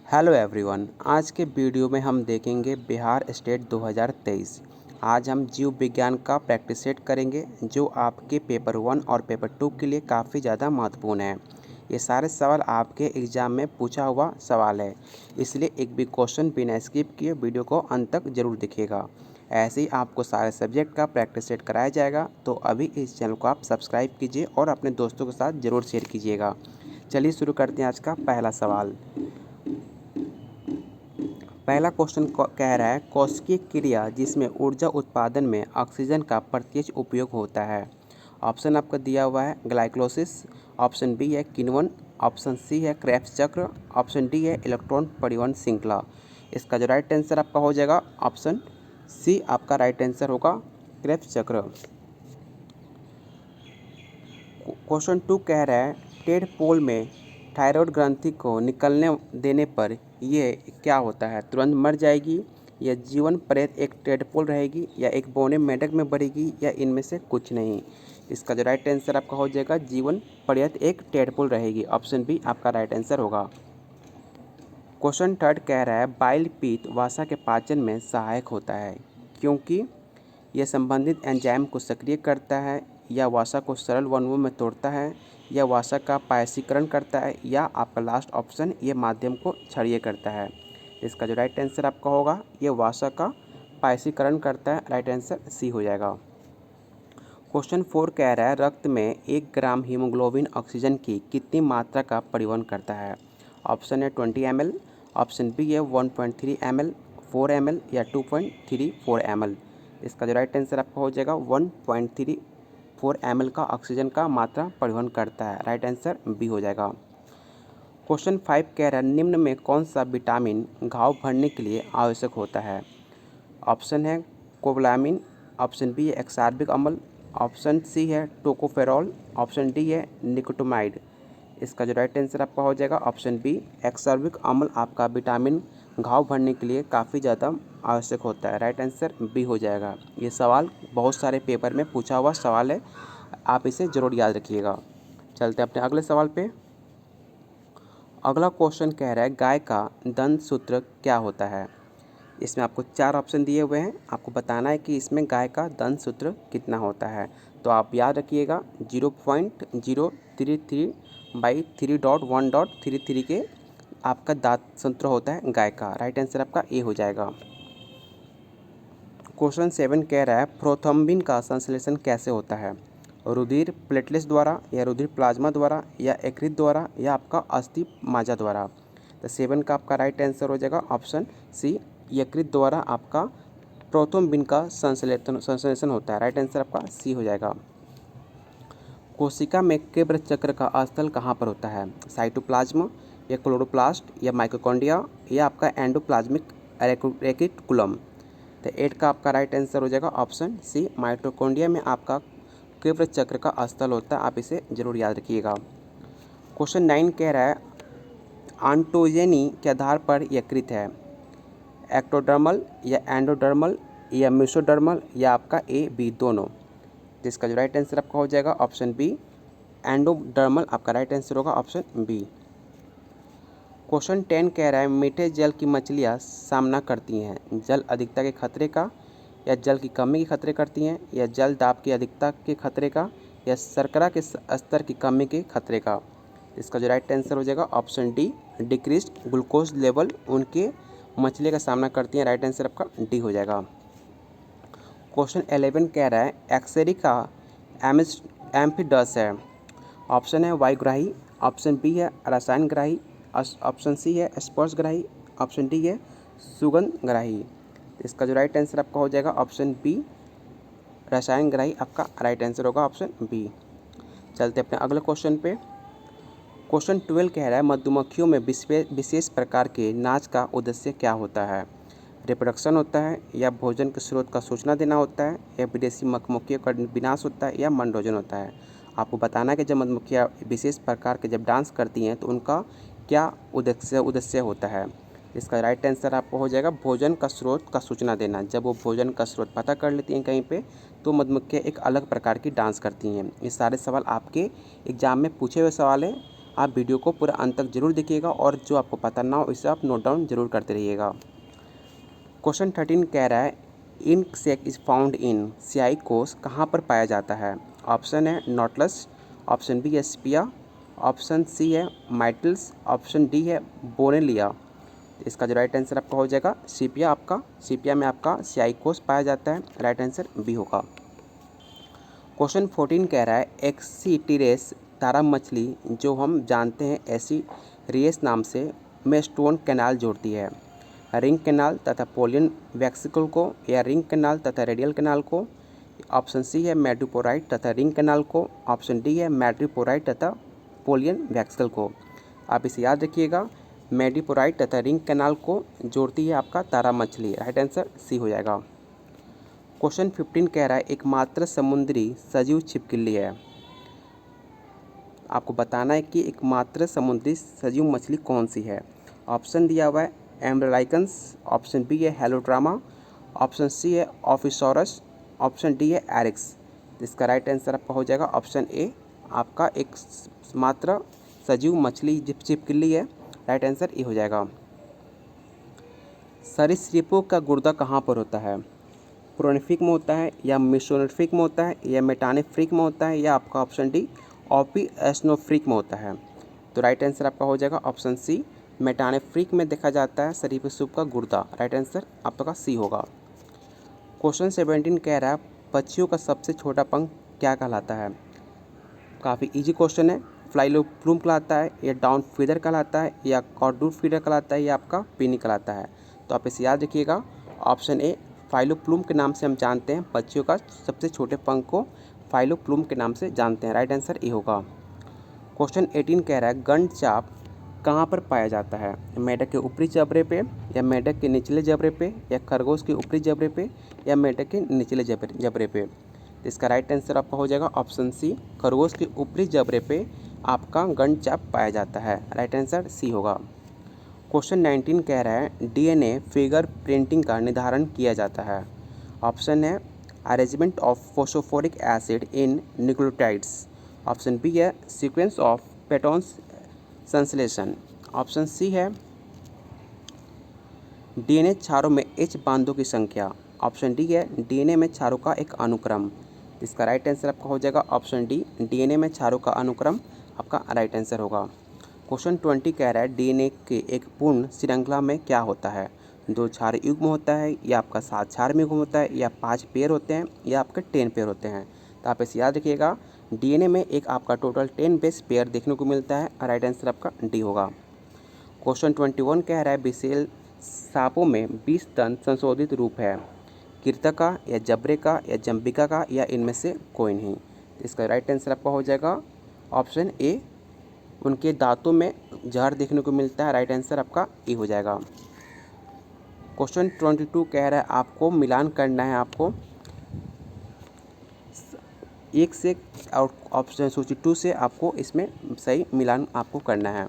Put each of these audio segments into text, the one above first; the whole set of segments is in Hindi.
Hello everyone. आज के वीडियो में हम देखेंगे बिहार स्टेट 2023। आज हम जीव विज्ञान का प्रैक्टिस सेट करेंगे जो आपके पेपर 1 और पेपर 2 के लिए काफ़ी ज़्यादा महत्वपूर्ण है। ये सारे सवाल आपके एग्ज़ाम में पूछा हुआ सवाल है, इसलिए एक भी क्वेश्चन बिना स्किप किए वीडियो को अंत तक ज़रूर देखिएगा। ऐसे ही आपको सारे सब्जेक्ट का प्रैक्टिस सेट कराया जाएगा, तो अभी इस चैनल को आप सब्सक्राइब कीजिए और अपने दोस्तों के साथ ज़रूर शेयर कीजिएगा। चलिए शुरू करते हैं आज का पहला सवाल। पहला क्वेश्चन कह रहा है कोशिकीय क्रिया जिसमें ऊर्जा उत्पादन में ऑक्सीजन का प्रत्यक्ष उपयोग होता है। ऑप्शन आपका दिया हुआ है ग्लाइकोलाइसिस, ऑप्शन बी है किण्वन, ऑप्शन सी है क्रेब्स चक्र, ऑप्शन डी है इलेक्ट्रॉन परिवहन श्रृंखला। इसका जो राइट आंसर आपका हो जाएगा ऑप्शन सी आपका राइट आंसर होगा क्रेब्स चक्र। क्वेश्चन 2 कह रहा है टेड पोल में थायराइड ग्रंथि को निकलने देने पर ये क्या होता है, तुरंत मर जाएगी या जीवन पर्यंत एक टेडपोल रहेगी या एक बौने मेंढक में बढ़ेगी या इनमें से कुछ नहीं। इसका जो राइट आंसर आपका हो जाएगा जीवन पर्यंत एक टेडपोल रहेगी। ऑप्शन बी आपका राइट आंसर होगा। क्वेश्चन 3 कह रहा है बाइल पित्त वसा के पाचन में सहायक होता है क्योंकि यह संबंधित एंजाइम को सक्रिय करता है या वसा को सरल वनों में तोड़ता है या वसा का पायसीकरण करता है या आपका लास्ट ऑप्शन ये माध्यम को क्षारीय करता है। इसका जो राइट आंसर आपका होगा ये वसा का पायसीकरण करता है। राइट आंसर सी हो जाएगा। क्वेश्चन 4 कह रहा है रक्त में 1 ग्राम हीमोग्लोबिन ऑक्सीजन की कितनी मात्रा का परिवहन करता है। ऑप्शन है 20 ml, ऑप्शन बी है 1.3 ml, 4 ml या 2.34 ml। इसका जो राइट आंसर आपका हो जाएगा 1.34 ml का ऑक्सीजन का मात्रा परिवहन करता है। राइट आंसर बी हो जाएगा। क्वेश्चन 5 कह रहा है निम्न में कौन सा विटामिन घाव भरने के लिए आवश्यक होता है। ऑप्शन है कोबलामिन, ऑप्शन बी है एक्सार्बिक अम्ल, ऑप्शन सी है टोकोफेरॉल, ऑप्शन डी है निकोटामाइड। इसका जो राइट आंसर आपका हो जाएगा ऑप्शन बी एक्सार्बिक अम्ल आपका विटामिन घाव भरने के लिए काफ़ी ज़्यादा आवश्यक होता है। राइट आंसर बी हो जाएगा। ये सवाल बहुत सारे पेपर में पूछा हुआ सवाल है, आप इसे ज़रूर याद रखिएगा। चलते हैं अपने अगले सवाल पे। अगला क्वेश्चन कह रहा है गाय का दंत सूत्र क्या होता है। इसमें आपको 4 ऑप्शन दिए हुए हैं, आपको बताना है कि इसमें गाय का दंत सूत्र कितना होता है। तो आप याद रखिएगा 0.033/3.1.33 के आपका दांत सूत्र होता है गाय का। राइट आंसर आपका ए हो जाएगा। क्वेश्चन 7 कह रहा है प्रोथ्रोम्बिन का संश्लेषण कैसे होता है। रुधिर प्लेटलेट्स द्वारा या रुधिर प्लाज्मा द्वारा या यकृत द्वारा या आपका अस्थि मज्जा द्वारा। तो 7 का आपका राइट आंसर हो जाएगा ऑप्शन सी यकृत द्वारा आपका प्रोथ्रोम्बिन का संश्लेषण होता है। राइट आंसर आपका सी हो जाएगा। कोशिका में क्रेब्स चक्र का स्थल कहाँ पर होता है, साइटोप्लाज्म या क्लोरोप्लास्ट या माइटोकॉन्ड्रिया या आपका एंडोप्लाज्मिक रेटिकुलम। तो 8 का आपका राइट आंसर हो जाएगा ऑप्शन सी माइटोकॉन्ड्रिया में आपका क्रेब्स चक्र का स्थल होता है। आप इसे जरूर याद रखिएगा। क्वेश्चन 9 कह रहा है ऑन्टोजेनी के आधार पर यकृत है, एक्टोडर्मल या एंडोडर्मल या मेसोडर्मल या आपका ए बी दोनों। जिसका जो राइट आंसर आपका हो जाएगा ऑप्शन बी एंडोडर्मल आपका राइट आंसर होगा ऑप्शन बी। क्वेश्चन 10 कह रहा है मीठे जल की मछलियाँ सामना करती हैं जल अधिकता के खतरे का या जल की कमी के खतरे करती हैं या जल दाब की अधिकता के खतरे का या शर्करा के स्तर की कमी के खतरे का। इसका जो राइट आंसर हो जाएगा option D decreased glucose level उनके मछली का सामना करती हैं। राइट आंसर आपका डी हो जाएगा। क्वेश्चन 11 कह रहा है एक्सेरिका एम्फिडस है। ऑप्शन है वायुग्राही, ऑप्शन बी है रसायनग्राही, ऑप्शन सी है स्पर्शग्राही, ऑप्शन डी है सुगंधग्राही। इसका जो राइट आंसर आपका हो जाएगा ऑप्शन बी रसायनग्राही आपका राइट आंसर होगा ऑप्शन बी। चलते अपने अगले क्वेश्चन पे। क्वेश्चन 12 कह रहा है मधुमक्खियों में विशेष प्रकार के नाच का उद्देश्य क्या होता है, रिप्रोडक्शन होता है या भोजन के स्रोत का सूचना देना होता है या विदेशी मधुमक्खियों का विनाश होता है या मनोरंजन होता है। आपको बताना है कि जब मधुमक्खियाँ विशेष प्रकार के जब डांस करती हैं तो उनका क्या उद्देश्य होता है। इसका राइट आंसर आपको हो जाएगा भोजन का स्रोत का सूचना देना। जब वो भोजन का स्रोत पता कर लेती हैं कहीं पे तो मधुमक्खियाँ एक अलग प्रकार की डांस करती हैं। ये सारे सवाल आपके एग्जाम में पूछे हुए सवाल हैं, आप वीडियो को पूरा अंत तक जरूर देखिएगा और जो आपको पता ना हो इसे आप नोट डाउन जरूर करते रहिएगा। क्वेश्चन 13 कह रहा है ink sac is found in, स्याही कोश कहाँ पर पाया जाता है? ऑप्शन है नॉटलस, ऑप्शन बी है स्पिया, ऑप्शन सी है माइटल्स, ऑप्शन डी है बोनेलिया। इसका जो राइट आंसर आपका हो जाएगा सीपिया। सीपिया में आपका स्याही कोश पाया जाता है, राइट आंसर बी होगा। क्वेश्चन 14 कह रहा है एक्सीटिरेस तारा मछली जो हम जानते हैं एसीरियस नाम से में स्टोन कैनाल जोड़ती है, रिंग कैनाल तथा पोलियन वैक्सिकल को या रिंग कैनाल तथा रेडियल कैनाल को। ऑप्शन सी है मैड्यूपोराइट तथा रिंग कैनाल को, ऑप्शन डी है मैड्यूपोराइट तथा पोलियन वैक्सिकल को। आप इसे याद रखिएगा, मैड्यूपोराइट तथा रिंग कैनाल को जोड़ती है आपका तारा मछली, राइट आंसर सी हो जाएगा। क्वेश्चन 15 कह रहा है एकमात्र समुद्री सजीव छिपकली है। आपको बताना है कि एकमात्र समुद्री सजीव मछली कौन सी है। ऑप्शन दिया हुआ है एम्ब्रोलाइकन्स, ऑप्शन बी है हेलोड्रामा, ऑप्शन सी है ऑफिसोरस, ऑप्शन डी है एरिक्स। इसका राइट आंसर आपका हो जाएगा ऑप्शन ए, आपका एक मात्र सजीव मछली छिपकली है, राइट आंसर ए हो जाएगा। सरीसृपों का गुर्दा कहाँ पर होता है? प्रोनेफ्रिक में होता है या मेसोनेफ्रिक में होता है या मेटानेफ्रिक में होता है या आपका ऑप्शन डी ओपिएस्नोफ्रिक में होता है? तो राइट आंसर आपका हो जाएगा ऑप्शन सी, मेटानेफ्रिक में देखा जाता है सरीसृप का गुर्दा, राइट आंसर आपका सी होगा। क्वेश्चन 17 कह रहा है पक्षियों का सबसे छोटा पंख क्या कहलाता है? काफ़ी इजी क्वेश्चन है। फ्लाइलोप्लूम कहलाता है या डाउन फीदर कहलाता है या कॉर्डूर फीडर कहलाता है या आपका पीनी कहलाता है? तो आप इसे याद रखिएगा, ऑप्शन ए फाइलोप्लूम के नाम से हम जानते हैं, पक्षियों का सबसे छोटे पंख को फाइलोप्लूम के नाम से जानते हैं, राइट आंसर ए होगा। क्वेश्चन 18 कह रहा है गंड चाप कहाँ पर पाया जाता है? मेढक के ऊपरी जबड़े पे या मेढक के निचले जबड़े पे या खरगोश के ऊपरी जबड़े पे या मेढक के निचले जबड़े पे? इसका राइट आंसर आपका हो जाएगा ऑप्शन सी, खरगोश के ऊपरी जबड़े पे आपका गंड चाप पाया जाता है, राइट आंसर सी होगा। क्वेश्चन 19 कह रहा है डीएनए फिंगर प्रिंटिंग का निर्धारण किया जाता है। ऑप्शन है arrangement of phosphoric acid in nucleotides, option b है सीक्वेंस ऑफ पेटोन्स संश्लेषण, ऑप्शन सी है डीएनए क्षारों में एच बांधों की संख्या, ऑप्शन डी है डीएनए में क्षारों का एक अनुक्रम। इसका राइट आंसर आपका हो जाएगा ऑप्शन डी, डीएनए में क्षारों का अनुक्रम आपका राइट आंसर होगा। क्वेश्चन 20 कह रहा है डीएनए के एक पूर्ण श्रृंखला में क्या होता है? 2 क्षार युग्म होता है या आपका 7 क्षार युग्म होता है या 5 पेयर होते हैं या आपके 10 पेयर होते हैं? तो आप इसे याद रखिएगा, डीएनए में एक आपका टोटल 10 बेस पेयर देखने को मिलता है, राइट आंसर आपका डी होगा। क्वेश्चन 21 कह रहा है बिसेल सांपों में 20 दंत संशोधित रूप है, कृंतक या जबरे का या जंबिका का या इनमें से कोई नहीं? इसका राइट आंसर आपका हो जाएगा ऑप्शन ए, उनके दांतों में जहर देखने को मिलता है, राइट आंसर आपका ए हो जाएगा। क्वेश्चन 22 कह रहा है आपको मिलान करना है, आपको एक से और ऑप्शन सूची 2 से आपको इसमें सही मिलान आपको करना है।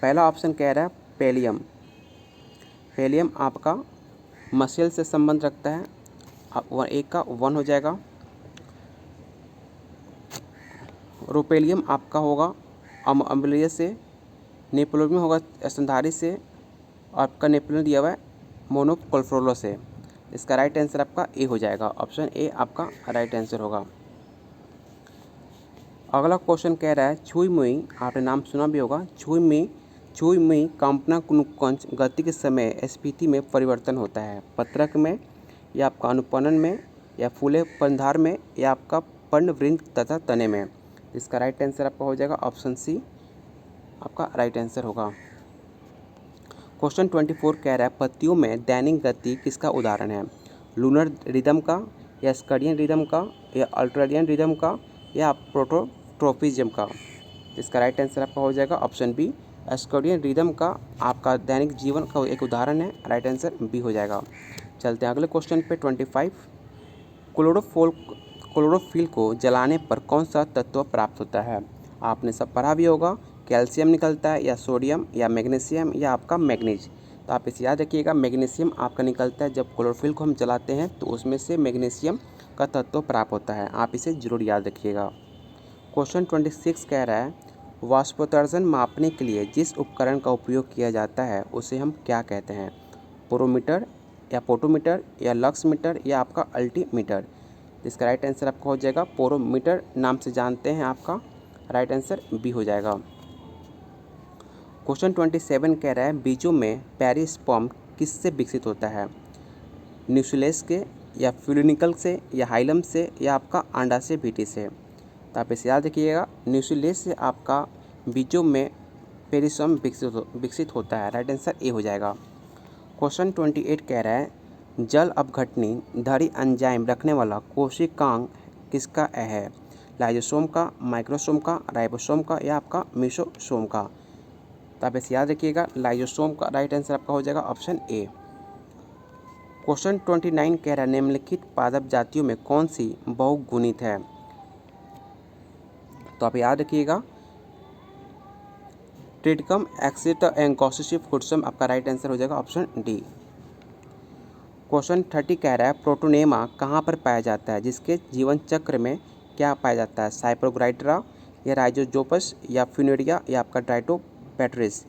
पहला ऑप्शन कह रहा है पैलियम, पैलियम आपका मसल से संबंध रखता है, एक का 1 हो जाएगा। रोपेलियम आपका होगा अम्लीय से, नेपोलियम होगा स्तनधारी से, और आपका नेपोलियन दिया हुआ है मोनोक्लोरोफॉर्म से। इसका राइट आंसर आपका ए हो जाएगा, ऑप्शन ए आपका राइट आंसर होगा। अगला क्वेश्चन कह रहा है छुई मुई, आपने नाम सुना भी होगा, छुई मुई कंपनानुकंच गति के समय स्फीति में परिवर्तन होता है, पत्रक में या आपका अनुपणन में या फूले पंधार में या आपका पर्णवृंत तथा तने में? इसका राइट आंसर आपका हो जाएगा ऑप्शन सी, आपका राइट आंसर होगा। क्वेश्चन 24 कह रहा है पत्तियों में दैनिक गति किसका उदाहरण है? लूनर रिदम का या स्कर्डियन रिदम का या अल्ट्राडियन रिदम का या प्रोटोट्रोपिज्म का? इसका राइट आंसर आपका हो जाएगा ऑप्शन बी, स्कर्डियन रिदम का आपका दैनिक जीवन का एक उदाहरण है, राइट आंसर बी हो जाएगा। चलते हैं अगले क्वेश्चन पे 25। क्लोरोफिल को जलाने पर कौन सा तत्व प्राप्त होता है? आपने सब पढ़ा भी होगा, कैल्शियम निकलता है या सोडियम या मैग्नीशियम या आपका मैग्नीज? तो आप इसे याद रखिएगा, मैग्नीशियम आपका निकलता है जब क्लोरोफिल को हम जलाते हैं तो उसमें से मैग्नीशियम का तत्व प्राप्त होता है, आप इसे जरूर याद रखिएगा। क्वेश्चन 26 कह रहा है वाष्पोत्सर्जन मापने के लिए जिस उपकरण का उपयोग किया जाता है उसे हम क्या कहते हैं? पोरोमीटर या पोटोमीटर या लक्स मीटर या आपका अल्टीमीटर। इसका राइट आंसर आपका हो जाएगा पोरोमीटर नाम से जानते हैं, आपका राइट आंसर बी हो जाएगा। क्वेश्चन 27 कह रहा है बीजों में पेरिस्पर्म किससे विकसित होता है? न्यूक्लियस के या फ्यूलिनिकल से या हाइलम से या आपका अंडाशय भीटी से। तो आप इसे याद रखिएगा, न्यूक्लियस से आपका बीजों में पेरिस्पर्म विकसित होता है। राइट आंसर ए हो जाएगा। क्वेश्चन 28 कह रहा है जल अपघटनी धरी एंजाइम रखने वाला कोशिकांग किसका है? लाइसोसोम का, माइक्रोसोम का, राइबोसोम का या आपका मेसोसोम का। तो आप इसे याद रखिएगा, लाइसोसोम का राइट आंसर आपका हो जाएगा ऑप्शन ए। क्वेश्चन 29 कह रहा है निम्नलिखित पादप जातियों में कौन सी बहुगुणित है? तो आप याद रखिएगा, ट्रिटिकम, एक्सेटर एंड गॉसिप फुटसम आपका राइट आंसर हो जाएगा ऑप्शन डी। क्वेश्चन 30 कह रहा है प्रोटोनेमा कहाँ पर पाया जाता है? जिसके जीवन चक्र में क्या पाया जाता है? साइप्रोग्राइड्रा या राइजोजोपस या फ्यूनेरिया या आपका ट्राइटोपैट्रिस।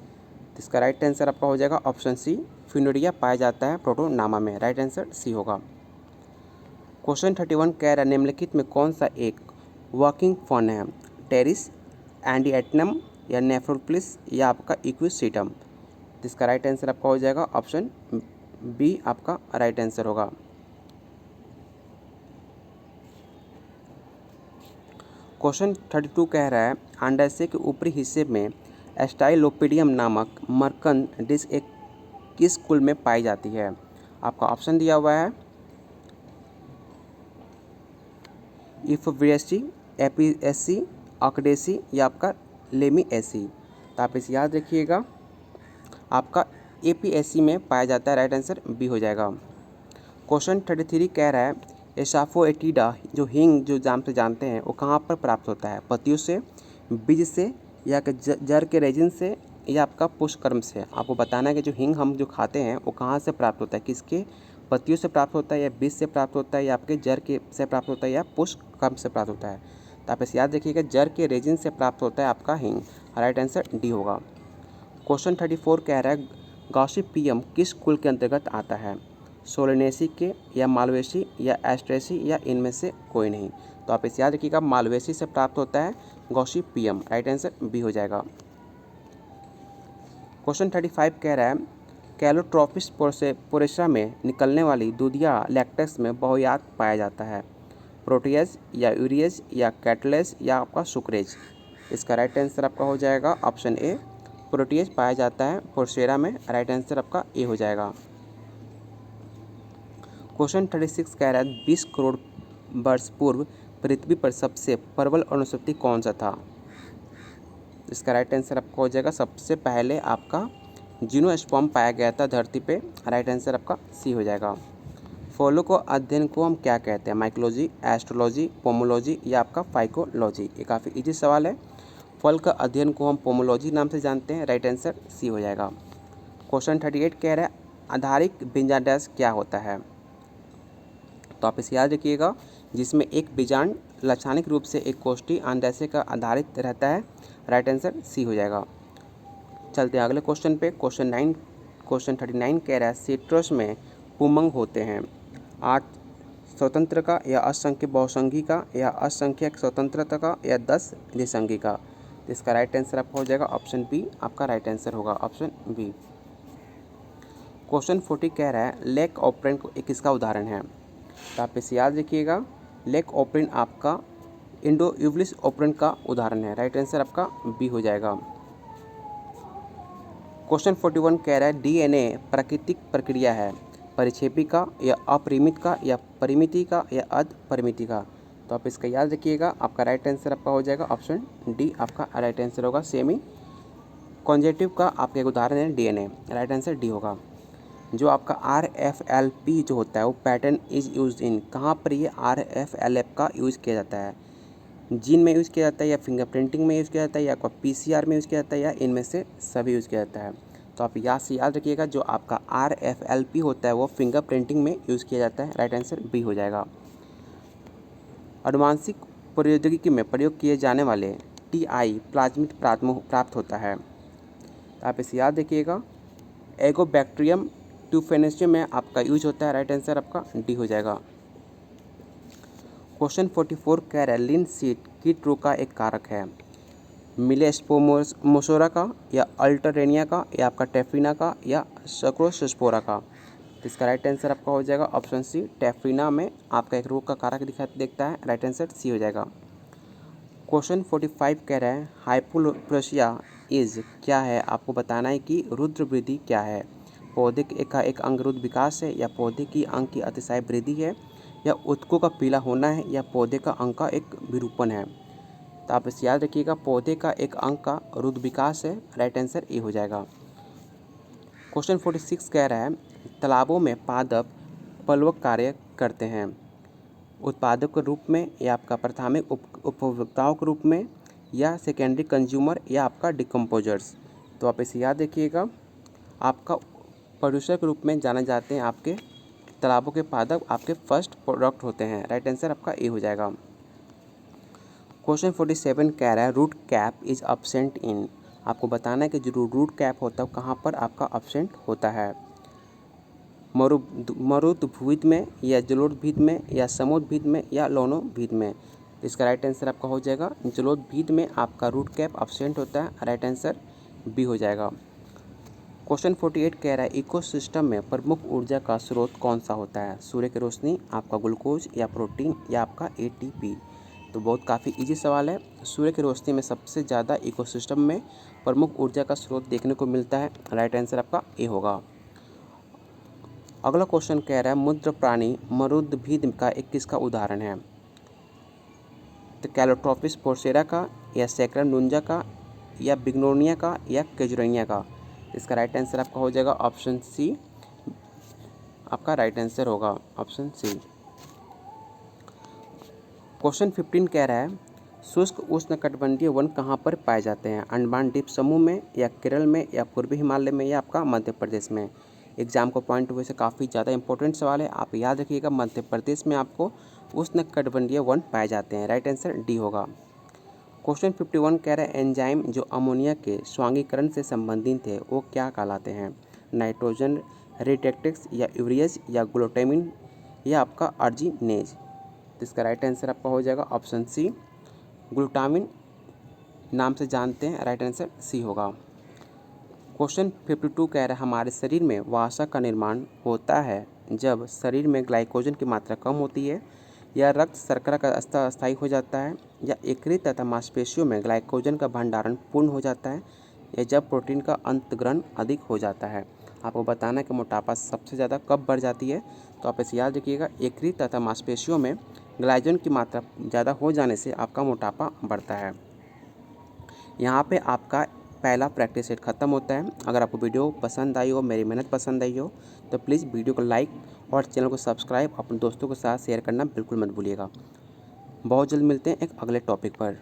इसका राइट आंसर आपका हो जाएगा ऑप्शन सी, फ्यूनेरिया पाया जाता है प्रोटोनामा में। राइट आंसर सी होगा। क्वेश्चन 31 कह रहा है निम्नलिखित में कौन सा एक वर्किंग फॉर्म है? टेरिस, एंडिएटनम या नेफ्रोप्लिस या आपका इक्विसीटम। इसका राइट आंसर आपका हो जाएगा ऑप्शन बी, आपका राइट आंसर होगा। क्वेश्चन 32 कह रहा है अंडाशय के ऊपरी हिस्से में स्टाइलोपीडियम नामक मरकंद डिस्क एक किस कुल में पाई जाती है? आपका ऑप्शन दिया हुआ है इफेबिएसी, एपिएसी, ऑक्डेसी या आपका लेमिएसी। तो आप इसे याद रखिएगा, आपका एपीएससी में पाया जाता है। राइट आंसर बी हो जाएगा। क्वेश्चन 33 कह रहा है एसाफोएटिडा जो हिंग जो नाम से जानते हैं वो कहाँ पर प्राप्त होता है? पत्तियों से, बीज से या जड़ के रेजिन से या आपका पुष्पक्रम से। आपको बताना है कि जो हिंग हम जो खाते हैं वो कहाँ से प्राप्त होता है, किसके पत्तियों से प्राप्त होता है या बीज से प्राप्त होता है या आपके जड़ के से प्राप्त होता है या पुष्पक्रम से प्राप्त होता है। तो आप इसे याद रखिएगा, जड़ के रेजिन से प्राप्त होता है आपका हिंग। राइट आंसर डी होगा। क्वेश्चन 34 कह रहा है गॉसिपियम किस कुल के अंतर्गत आता है? सोलेनेसी के या मालवेसी या एस्ट्रेसी या इनमें से कोई नहीं। तो आप इसे याद रखिएगा, मालवेसी से प्राप्त होता है गॉसिपियम। राइट आंसर बी हो जाएगा। क्वेश्चन 35 कह रहा है कैलोट्रोपिस पोरेसा में निकलने वाली दूधिया लैक्टेक्स में बहुयात पाया जाता है? प्रोटीएज या यूरिएज या कैटलेज या आपका सुक्रेज। इसका राइट आंसर आपका हो जाएगा ऑप्शन ए, प्रोटीएज पाया जाता है पोर्सेरा में। राइट आंसर आपका ए हो जाएगा। क्वेश्चन 36 कह रहा है 20 करोड़ वर्ष पूर्व पृथ्वी पर सबसे प्रबल वनस्पति कौन सा था? इसका राइट आंसर आपका हो जाएगा सबसे पहले आपका जिम्नोस्पर्म पाया गया था धरती पे। राइट आंसर आपका सी हो जाएगा। फलों को अध्ययन को हम क्या कहते हैं? माइकोलॉजी, एस्ट्रोलॉजी, पोमोलॉजी या आपका फाइकोलॉजी। ये काफ़ी इजी सवाल है। फल का अध्ययन को हम पोमोलॉजी नाम से जानते हैं। राइट आंसर सी हो जाएगा। क्वेश्चन 38 कह रहा है आधारिक बीजांड क्या होता है? तो आप इसे याद रखिएगा, जिसमें एक बीजांड लाक्षणिक रूप से एक कोष्ठी अंडाशय का आधारित रहता है। राइट आंसर सी हो जाएगा। चलते हैं अगले क्वेश्चन पे। क्वेश्चन 39 कह रहा है सिट्रस में पुमंग होते हैं 8 स्वतंत्र का या असंख्य बहुसंगी का या असंख्यक स्वतंत्रता का या 10 द्विसंगी का। इसका राइट आंसर आपका हो जाएगा ऑप्शन बी, आपका राइट आंसर होगा ऑप्शन बी। क्वेश्चन 40 कह रहा है लेक ऑपरेंट एक किसका उदाहरण है? तो आप इसे याद रखिएगा, लेक ऑपरेंट आपका इंडो यूवलिस ऑपरेंट का उदाहरण है। राइट आंसर आपका बी हो जाएगा। क्वेश्चन 41 कह रहा है डीएनए प्राकृतिक प्रक्रिया है, परिक्षेपी का या अपरिमित का या परिमिति का या अधपरिमिति का। तो आप इसका याद रखिएगा, आपका राइट आंसर आपका हो जाएगा ऑप्शन डी, आपका राइट आंसर होगा। सेमी कॉन्जेक्टिव का आपका एक उदाहरण है डीएनए। राइट आंसर डी होगा। जो आपका RFLP जो होता है वो पैटर्न इज यूज इन, कहाँ पर ये RFLP का यूज़ किया जाता है? जीन में यूज़ किया जाता है या फिंगरप्रिंटिंग में यूज़ किया जाता है या आपका PCR में यूज़ किया जाता है या इनमें से सभी यूज़ किया जाता है? तो आप याद रखिएगा, जो आपका RFLP होता है वो फिंगरप्रिंटिंग में यूज़ किया जाता है। राइट आंसर बी हो जाएगा। अनुवांशिक प्रौद्योगिकी में प्रयोग किए जाने वाले टीआई प्लाज्मिक प्राप्त होता है? तो आप इसे याद रखिएगा, एगोबैक्टीरियम ट्यूफेनेसियम में आपका यूज होता है। राइट आंसर आपका डी हो जाएगा। क्वेश्चन 44 कह रहा है लिनसीड कीट रोग का एक कारक है। मिलेस्पोमोसोरा का या अल्टरनेरिया का या आपका टेफ्रिना का या सक्रोसस्पोरा का? तो इसका राइट आंसर आपका हो जाएगा ऑप्शन सी, टेफ्रिना में आपका एक रोग का कारक देखता है। राइट आंसर सी हो जाएगा। क्वेश्चन 45 कह रहा है हाइपोप्रेसिया इज क्या है? आपको बताना है कि रुद्र वृद्धि क्या है। पौधे का एक अंग रुद्र विकास है, या पौधे की अंग की अतिशय वृद्धि है, या उत्तकों का पीला होना है, या पौधे का अंग का एक विरूपण है? तो आप इसे याद रखिएगा, पौधे का एक अंग का रुद्र विकास है। राइट आंसर ए हो जाएगा। क्वेश्चन 46 कह रहा है तालाबों में पादप प्लवक कार्य करते हैं उत्पादक के रूप में, या आपका प्राथमिक उपभोक्ताओं के रूप में, या सेकेंडरी कंज्यूमर, या आपका डिकम्पोजर्स? तो आप इसे याद रखिएगा, आपका प्रोड्यूसर के रूप में जाने जाते हैं आपके तालाबों के पादप, आपके फर्स्ट प्रोडक्ट होते हैं। राइट आंसर आपका ए हो जाएगा। क्वेश्चन 47 कह रहा है root cap is absent in. आपको बताना है कि जो रूट कैप होता है कहाँ पर आपका अब्सेंट होता है। मरुद्भूमि में, या जलोढ़ में, या समुद्र में, या लवणोभीत में? इसका राइट आंसर आपका हो जाएगा जलोढ़ में आपका रूट कैप अब्सेंट होता है। राइट आंसर बी हो जाएगा। क्वेश्चन 48 कह रहा है इकोसिस्टम में प्रमुख ऊर्जा का स्रोत कौन सा होता है? सूर्य की रोशनी, आपका ग्लूकोज, या प्रोटीन, या आपका एटीपी? तो बहुत काफ़ी इजी सवाल है। सूर्य की रोशनी में सबसे ज़्यादा इकोसिस्टम में प्रमुख ऊर्जा का स्रोत देखने को मिलता है। राइट आंसर आपका ए होगा। अगला क्वेश्चन कह रहा है मुद्र प्राणी मरुद्भीद का एक किसका उदाहरण है? तो कैलोट्रोपिस पोर्सेरा का, या सैक्रम नुंजा का, या बिग्नोनिया का, या केजुरनिया का? इसका राइट आंसर आपका हो जाएगा ऑप्शन सी, आपका राइट आंसर होगा ऑप्शन सी। क्वेश्चन 15 कह रहा है शुष्क उष्णकटिबंधीय वन कहाँ पर पाए जाते हैं? अंडमान द्वीप समूह में, या केरल में, या पूर्वी हिमालय में, या आपका मध्य प्रदेश में? एग्जाम को पॉइंट ऑफ व्यू से काफ़ी ज़्यादा इंपॉर्टेंट सवाल है, आप याद रखिएगा। मध्य प्रदेश में आपको उष्णकटिबंधीय वन पाए जाते हैं। राइट आंसर डी होगा। क्वेश्चन 51 कह रहा है एंजाइम जो अमोनिया के स्वांगीकरण से संबंधित है वो क्या कहलाते हैं? नाइट्रोजन रिडक्टेस, या यूरियज, या ग्लूटामिन, या आपका अर्जिनेज? तो इसका राइट आंसर आपका हो जाएगा ऑप्शन सी, ग्लूटामिन नाम से जानते हैं। राइट आंसर सी होगा। क्वेश्चन 52 कह रहा है हमारे शरीर में वसा का निर्माण होता है जब शरीर में ग्लाइकोजन की मात्रा कम होती है, या रक्त शर्करा का स्तर अस्थायी हो जाता है, या यकृत तथा मांसपेशियों में ग्लाइकोजन का भंडारण पूर्ण हो जाता है, या जब प्रोटीन का अंतर्ग्रहण अधिक हो जाता है? आपको बताना है कि मोटापा सबसे ज़्यादा कब बढ़ जाती है? तो आप इसे याद रखिएगा, यकृत तथा मांसपेशियों में ग्लाइकोजन की मात्रा ज़्यादा हो जाने से आपका मोटापा बढ़ता है। यहाँ पे आपका पहला प्रैक्टिस सेट खत्म होता है। अगर आपको वीडियो पसंद आई हो, मेरी मेहनत पसंद आई हो, तो प्लीज़ वीडियो को लाइक और चैनल को सब्सक्राइब अपने दोस्तों के साथ शेयर करना बिल्कुल मत भूलिएगा। बहुत जल्द मिलते हैं एक अगले टॉपिक पर।